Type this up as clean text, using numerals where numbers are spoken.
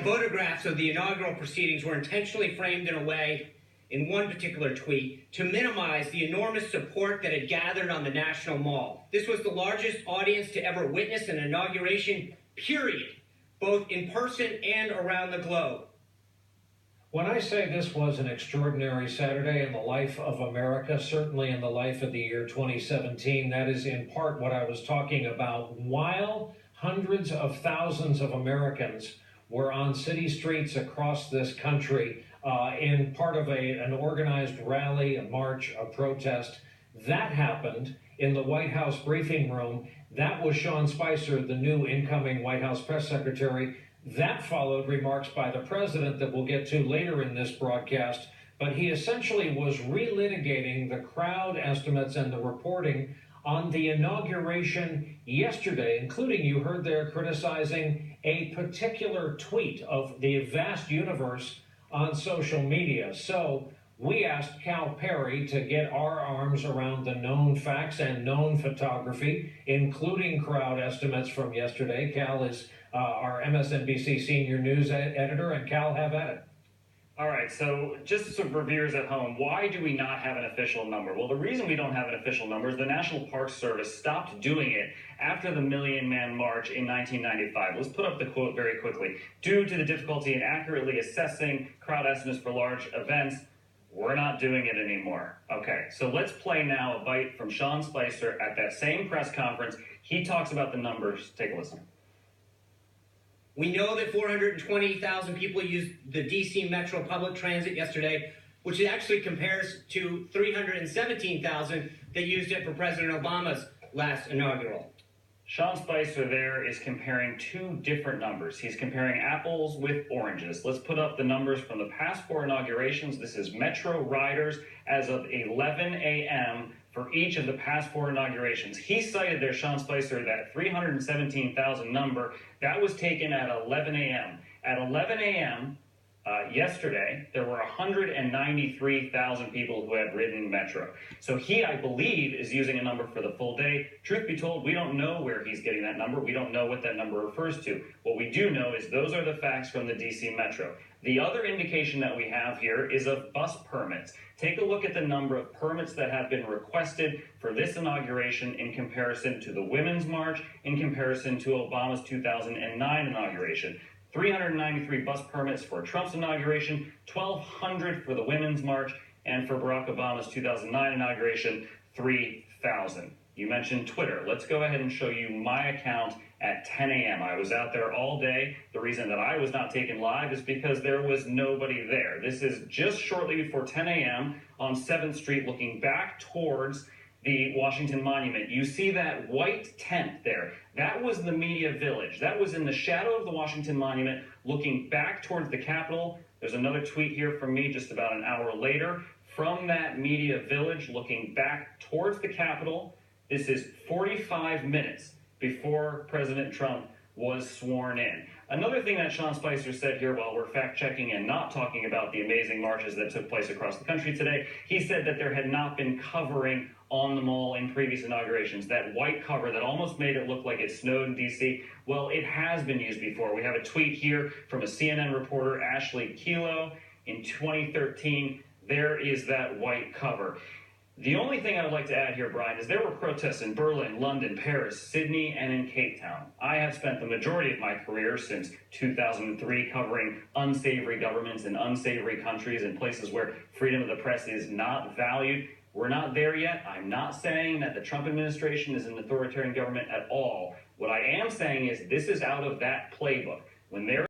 Photographs of the inaugural proceedings were intentionally framed in a way, in one particular tweet, to minimize the enormous support that had gathered on the National Mall. This was the largest audience to ever witness an inauguration, period, both in person and around the globe. When I say this was an extraordinary Saturday in the life of America, certainly in the life of the year 2017, that is in part what I was talking about. While hundreds of thousands of Americans were on city streets across this country in part of an organized rally, a march, a protest, that happened in the White House briefing room. That was Sean Spicer, the new incoming White House press secretary. That followed remarks by the president that we'll get to later in this broadcast, but he essentially was relitigating the crowd estimates and the reporting on the inauguration yesterday, including, you heard there, criticizing a particular tweet of the vast universe on social media. So we asked Cal Perry to get our arms around the known facts and known photography, including crowd estimates from yesterday. Cal is our MSNBC senior news editor, and Cal, have at it. All right, so just some reviewers at home, why do we not have an official number? Well, the reason we don't have an official number is the National Park Service stopped doing it after the Million Man March in 1995. Let's put up the quote very quickly. Due to the difficulty in accurately assessing crowd estimates for large events, we're not doing it anymore. Okay, so let's play now a bite from Sean Spicer at that same press conference. He talks about the numbers. Take a listen. We know that 420,000 people used the D.C. Metro public transit yesterday, which actually compares to 317,000 that used it for President Obama's last inaugural. Sean Spicer there is comparing two different numbers. He's comparing apples with oranges. Let's put up the numbers from the past four inaugurations. This is Metro riders as of 11 a.m. for each of the past four inaugurations. He cited there, Sean Spicer, that 317,000 number. That was taken at 11 a.m. At 11 a.m. Yesterday, there were 193,000 people who had ridden Metro. So he, I believe, is using a number for the full day. Truth be told, we don't know where he's getting that number. We don't know what that number refers to. What we do know is those are the facts from the DC Metro. The other indication that we have here is of bus permits. Take a look at the number of permits that have been requested for this inauguration in comparison to the Women's March, in comparison to Obama's 2009 inauguration. 393 bus permits for Trump's inauguration, 1,200 for the Women's March, and for Barack Obama's 2009 inauguration, 3,000. You mentioned Twitter. Let's go ahead and show you my account at 10 a.m. I was out there all day. The reason that I was not taken live is because there was nobody there. This is just shortly before 10 a.m. on 7th Street, looking back towards the Washington Monument. You see that white tent there. That was the Media Village. That was in the shadow of the Washington Monument, looking back towards the Capitol. There's another tweet here from me just about an hour later. From that Media Village, looking back towards the Capitol, this is 45 minutes before President Trump was sworn in. Another thing that Sean Spicer said here while we're fact-checking and not talking about the amazing marches that took place across the country today, he said that there had not been covering on the mall in previous inaugurations. That white cover that almost made it look like it snowed in D.C., well, it has been used before. We have a tweet here from a CNN reporter, Ashley Kilo, in 2013. There is that white cover. The only thing I would like to add here, Brian, is there were protests in Berlin, London, Paris, Sydney, and in Cape Town. I have spent the majority of my career since 2003 covering unsavory governments in unsavory countries and places where freedom of the press is not valued. We're not there yet. I'm not saying that the Trump administration is an authoritarian government at all. What I am saying is this is out of that playbook. When there